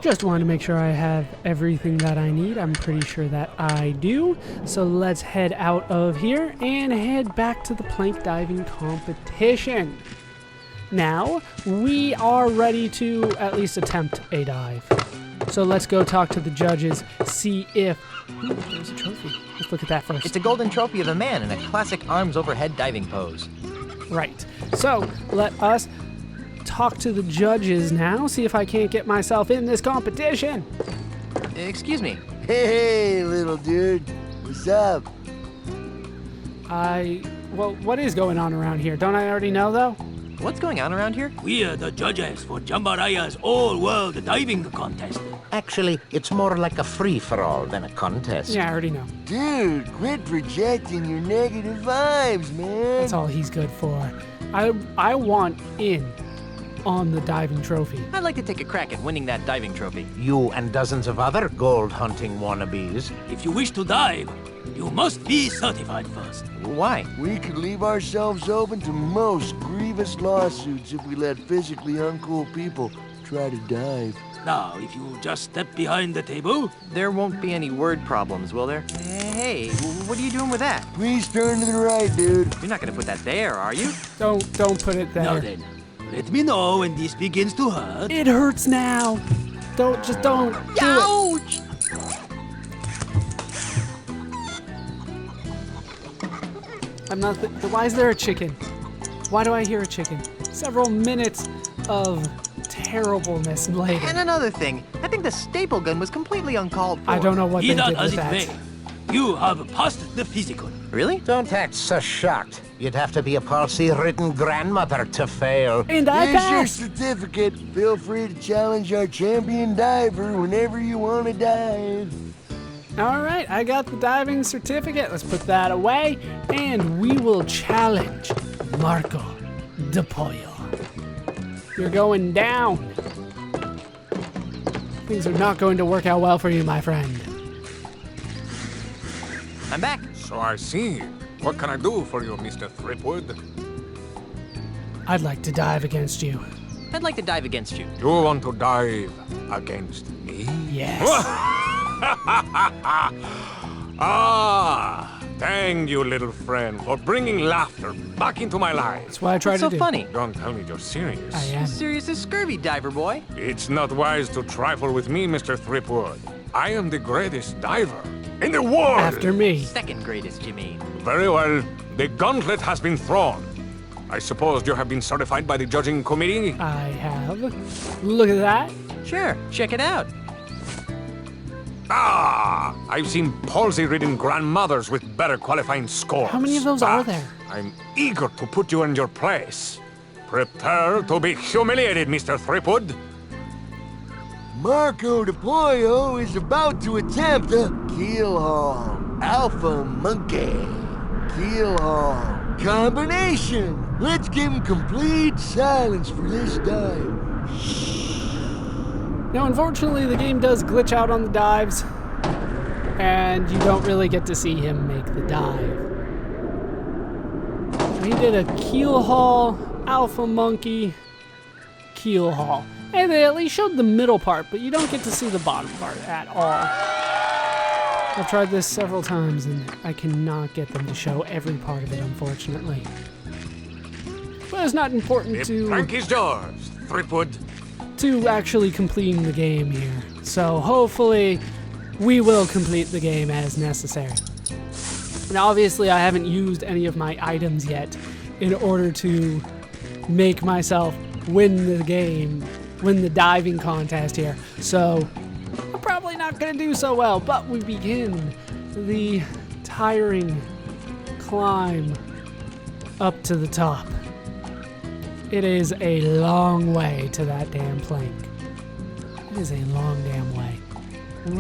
Just want to make sure I have everything that I need. I'm pretty sure that I do. So let's head out of here and head back to the plank diving competition. Now, we are ready to at least attempt a dive. So let's go talk to the judges, see if... Ooh, there's a trophy. Let's look at that first. It's a golden trophy of a man in a classic arms overhead diving pose. Right. So let us talk to the judges now, see if I can't get myself in this competition. Excuse me. Hey, little dude. What's up? Well, what is going on around here? Don't I already know, though? What's going on around here? We are the judges for Jambaraya's all-world diving contest. Actually, it's more like a free-for-all than a contest. Yeah, I already know. Dude, quit projecting your negative vibes, man. That's all he's good for. I want in on the diving trophy. I'd like to take a crack at winning that diving trophy. You and dozens of other gold hunting wannabes. If you wish to dive, you must be certified first. Why? We could leave ourselves open to most grievous lawsuits if we let physically uncool people try to dive. Now, if you just step behind the table... There won't be any word problems, will there? Hey, what are you doing with that? Please turn to the right, dude. You're not gonna put that there, are you? Don't put it there. Now then, let me know when this begins to hurt. It hurts now. Don't do it. Ouch! I'm not. Why is there a chicken? Why do I hear a chicken? Several minutes of terribleness later. And another thing, I think the staple gun was completely uncalled for. I don't know what Be they that did as with it that. may, you have passed the physical. Really? Don't act so shocked. You'd have to be a palsy-ridden grandmother to fail. And I Here's your passed. certificate. Feel free to challenge our champion diver whenever you want to dive. All right, I got the diving certificate. Let's put that away, and we will challenge Marco de Pollo. You're going down. Things are not going to work out well for you, my friend. I'm back. So I see. What can I do for you, Mr. Threepwood? I'd like to dive against you. I'd like to dive against you. You want to dive against me? Yes. Ah, thank you, little friend, for bringing laughter back into my life. That's what I try What's to so do. funny? Don't tell me you're serious. I am. Serious as scurvy, diver boy. It's not wise to trifle with me, Mr. Threepwood. I am the greatest diver in the world. After me. Second greatest, you mean? Very well. The gauntlet has been thrown. I suppose you have been certified by the judging committee? I have. Look at that. Sure, check it out. Ah! I've seen palsy-ridden grandmothers with better qualifying scores. How many of those are But there? I'm eager to put you in your place. Prepare to be humiliated, Mr. Threepwood. Marco de Pollo is about to attempt a keel haul. Alpha monkey. Keel haul. Combination. Let's give him complete silence for this dive. Now, unfortunately, the game does glitch out on the dives, and you don't really get to see him make the dive. He did a keel haul, alpha monkey, keel haul. And they at least showed the middle part, but you don't get to see the bottom part at all. I've tried this several times, and I cannot get them to show every part of it, unfortunately. But it's not important The plank is yours, Threepwood. to actually completing the game here. So hopefully we will complete the game as necessary. Now obviously I haven't used any of my items yet in order to make myself win the game, win the diving contest here. So I'm probably not going to do so well, but we begin the tiring climb up to the top. It is a long way to that damn plank. It is a long damn way.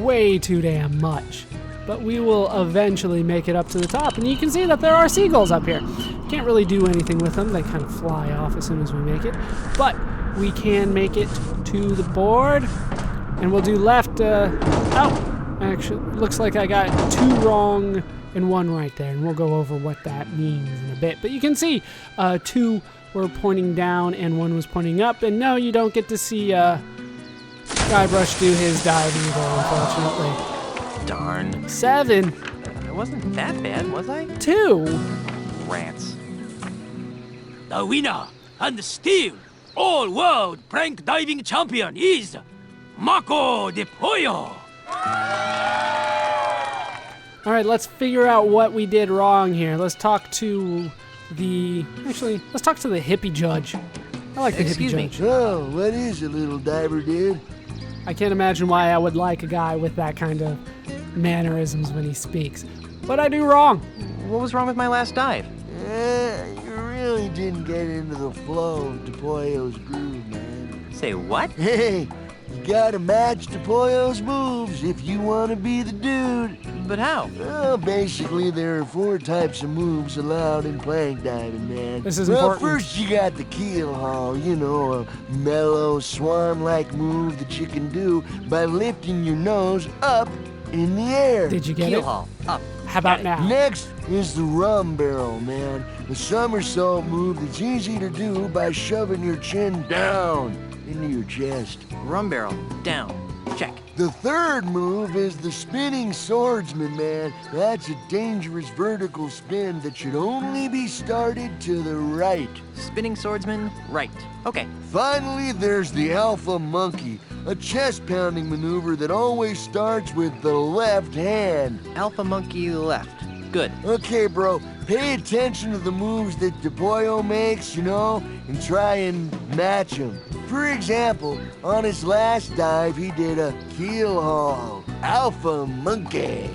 Way too damn much. But we will eventually make it up to the top. And you can see that there are seagulls up here. Can't really do anything with them. They kind of fly off as soon as we make it. But we can make it to the board. And we'll do left. Oh, actually, looks like I got 2 wrong and 1 right there. And we'll go over what that means in a bit. But you can see 2 were pointing down and 1 was pointing up. And no, you don't get to see Guybrush do his diving goal, unfortunately. Darn. 7. I wasn't that bad, was I? 2. Rats. The winner and still all-world prank diving champion is Marco de Pollo. All right, let's figure out what we did wrong here. Let's talk to the... Actually, let's talk to the hippie judge. I like the Excuse hippie me. judge. Oh, what is it, little diver dude? I can't imagine why I would like a guy with that kind of mannerisms when he speaks. What I do wrong? What was wrong with my last dive? You really didn't get into the flow of DePollo's groove, man. Say what? Hey, you gotta match DePollo's moves if you want to be the dude. But how? Well, basically, there are 4 types of moves allowed in plank diving, man. This is well, important. first you got the keel haul, you know, a mellow, swan-like move that you can do by lifting your nose up in the air. Did you get Keel it? haul. Up. How about now? Next is the rum barrel, man. The somersault move that's easy to do by shoving your chin down into your chest. Rum barrel. Down. Check. The third move is the spinning swordsman, man. That's a dangerous vertical spin that should only be started to the right. Spinning swordsman. Right. Okay. Finally, there's the alpha monkey, a chest-pounding maneuver that always starts with the left hand. Alpha monkey left. Good. Okay, bro, pay attention to the moves that De Pollo makes, you know, and try and match them. For example, on his last dive, he did a keel haul, alpha monkey,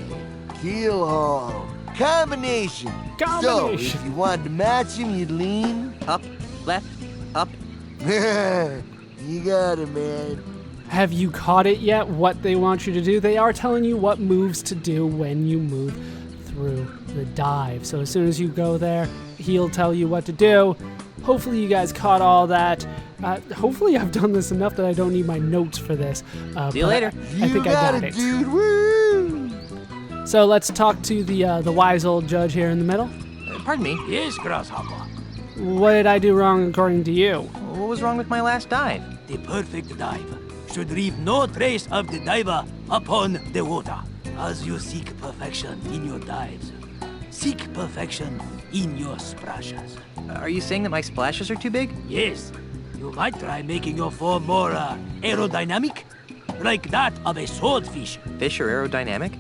keel haul, combination. So, Combination. if you wanted to match him, you'd lean. Up. Left. Up. You got it, man. Have you caught it yet, what they want you to do? They are telling you what moves to do when you move through the dive. So as soon as you go there, he'll tell you what to do. Hopefully you guys caught all that. Hopefully I've done this enough that I don't need my notes for this. See you later. I think I got it. Dude. Woo! So let's talk to the wise old judge here in the middle. Pardon me. Yes, Grasshopper. What did I do wrong according to you? What was wrong with my last dive? The perfect dive should leave no trace of the diver upon the water. As you seek perfection in your dives, seek perfection in your splashes. Are you saying that my splashes are too big? Yes, you might try making your form more aerodynamic, like that of a swordfish. Fish are aerodynamic?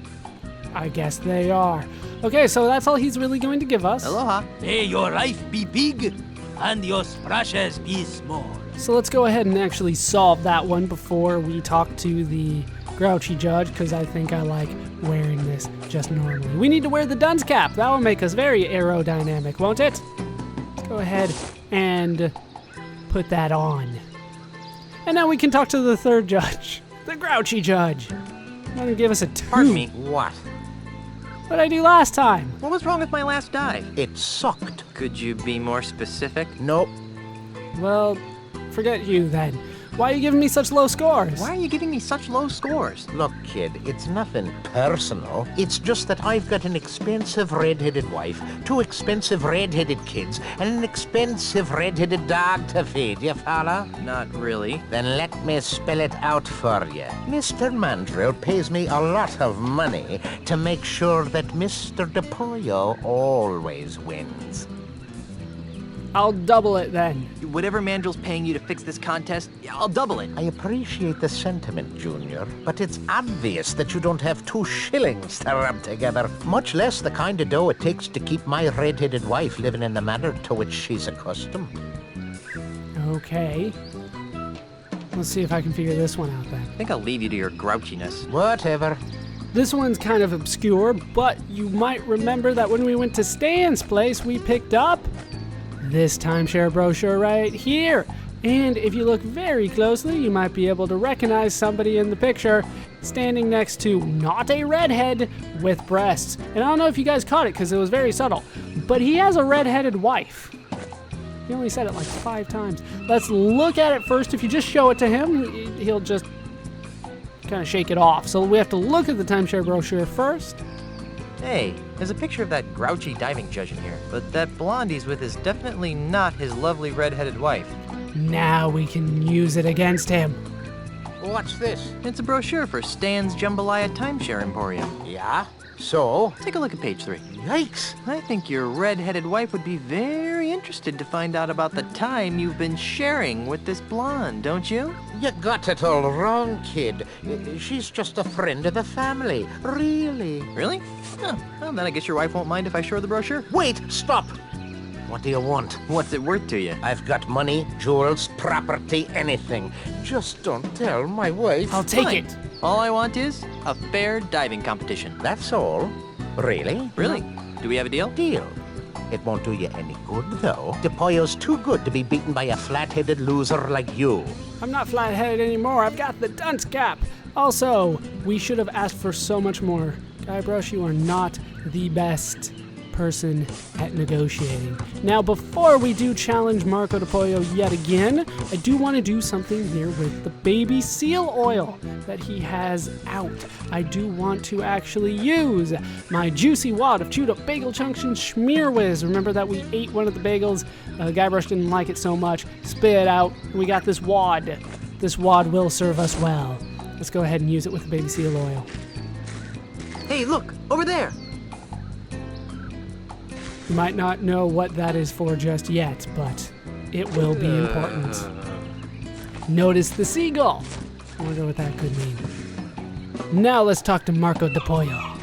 I guess they are. Okay, so that's all he's really going to give us. Aloha. May your life be big and your splashes be small. So let's go ahead and actually solve that one before we talk to the grouchy judge, because I think I like wearing this just normally. We need to wear the dunce cap. That will make us very aerodynamic, won't it? Let's go ahead and put that on. And now we can talk to the third judge, the grouchy judge. Why don't you give us a 2? Pardon me. What? What did I do last time? What was wrong with my last dive? It sucked. Could you be more specific? Nope. Well, forget you then. Why are you giving me such low scores? Why are you giving me such low scores? Look, kid, it's nothing personal. It's just that I've got an expensive red-headed wife, 2 expensive red-headed kids, and an expensive red-headed dog to feed. You follow? Not really. Then let me spell it out for you. Mr. Mandrill pays me a lot of money to make sure that Mr. De Pollo always wins. I'll double it then. Whatever Mandrill's paying you to fix this contest, I'll double it. I appreciate the sentiment, Junior, but it's obvious that you don't have 2 shillings to rub together, much less the kind of dough it takes to keep my red-headed wife living in the manner to which she's accustomed. Okay. Let's see if I can figure this one out then. I think I'll leave you to your grouchiness. Whatever. This one's kind of obscure, but you might remember that when we went to Stan's place, we picked up this timeshare brochure right here. And if you look very closely, you might be able to recognize somebody in the picture standing next to not a redhead with breasts. And I don't know if you guys caught it because it was very subtle, but he has a redheaded wife. He only said it like 5 times. Let's look at it first. If you just show it to him, he'll just kind of shake it off. So we have to look at the timeshare brochure first. Hey, there's a picture of that grouchy diving judge in here, but that blonde he's with is definitely not his lovely red-headed wife. Now we can use it against him. What's this? It's a brochure for Stan's Jambalaya Timeshare Emporium. Yeah? So? Take a look at page 3. Yikes. I think your red-headed wife would be very interested to find out about the time you've been sharing with this blonde, don't you? You got it all wrong, kid. She's just a friend of the family. Really. Really? Oh, well, then I guess your wife won't mind if I show her the brochure. Wait, stop. What do you want? What's it worth to you? I've got money, jewels, property, anything. Just don't tell my wife. I'll take Fine. it. All I want is a fair diving competition. That's all. Really? Really? Do we have a deal? Deal. It won't do you any good, though. De Pollo's too good to be beaten by a flat-headed loser like you. I'm not flat-headed anymore. I've got the dunce cap. Also, we should have asked for so much more. Guybrush, you are not the best person at negotiating. Now, before we do challenge Marco de Pollo yet again, I do want to do something here with the baby seal oil that he has out. I do want to actually use my juicy wad of chewed up bagel chunks and schmear whiz. Remember that we ate one of the bagels? Guybrush didn't like it so much. Spit it out. We got this wad. This wad will serve us well. Let's go ahead and use it with the baby seal oil. Hey, look, over there. You might not know what that is for just yet, but it will be important. Notice the seagull. I wonder what that could mean. Now let's talk to Marco de Pollo.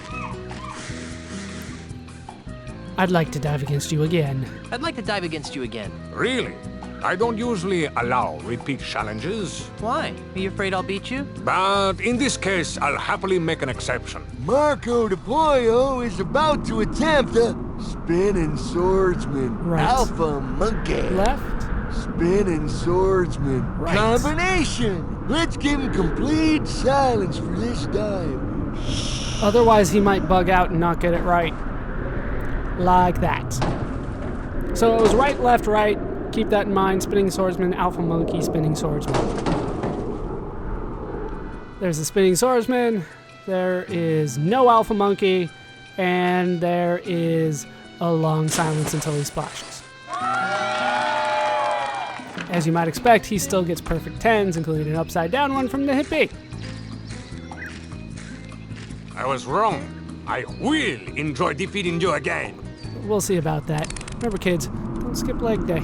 I'd like to dive against you again. I'd like to dive against you again. Really? I don't usually allow repeat challenges, Why? Are you afraid I'll beat you? but in this case, I'll happily make an exception. Marco de Pollo is about to attempt a spinning swordsman. Right. Alpha monkey. Left? Spinning swordsman. Right. Combination. Let's give him complete silence for this time. Otherwise, he might bug out and not get it right. Like that. So it was right, left, right. Keep that in mind. Spinning swordsman, alpha monkey, spinning swordsman. There's the spinning swordsman. There is no alpha monkey. And there is a long silence until he splashes. As you might expect, he still gets perfect 10s, including an upside down one from the hippie. I was wrong. I will enjoy defeating you again. We'll see about that. Remember, kids, don't skip leg day.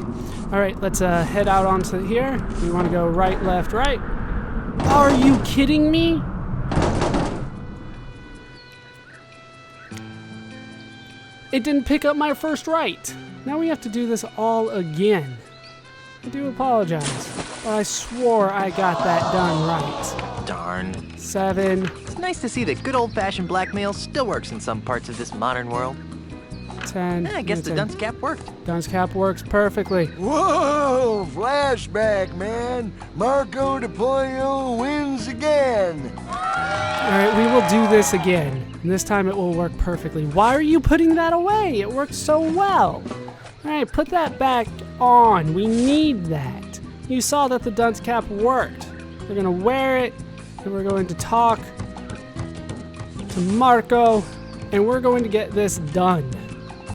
All right, let's head out onto here. We want to go right, left, right. Are you kidding me? It didn't pick up my first right. Now we have to do this all again. I do apologize, but I swore I got that done right. Darn. 7, It's nice to see that good old-fashioned blackmail still works in some parts of this modern world. 10. I guess the dunce cap worked. Dunce cap works perfectly. Whoa! Flashback, man. Marco de Pollo wins again. All right, we will do this again. And this time it will work perfectly. Why are you putting that away? It worked so well. All right, put that back on. We need that. You saw that the dunce cap worked. We're going to wear it, and we're going to talk to Marco, and we're going to get this done.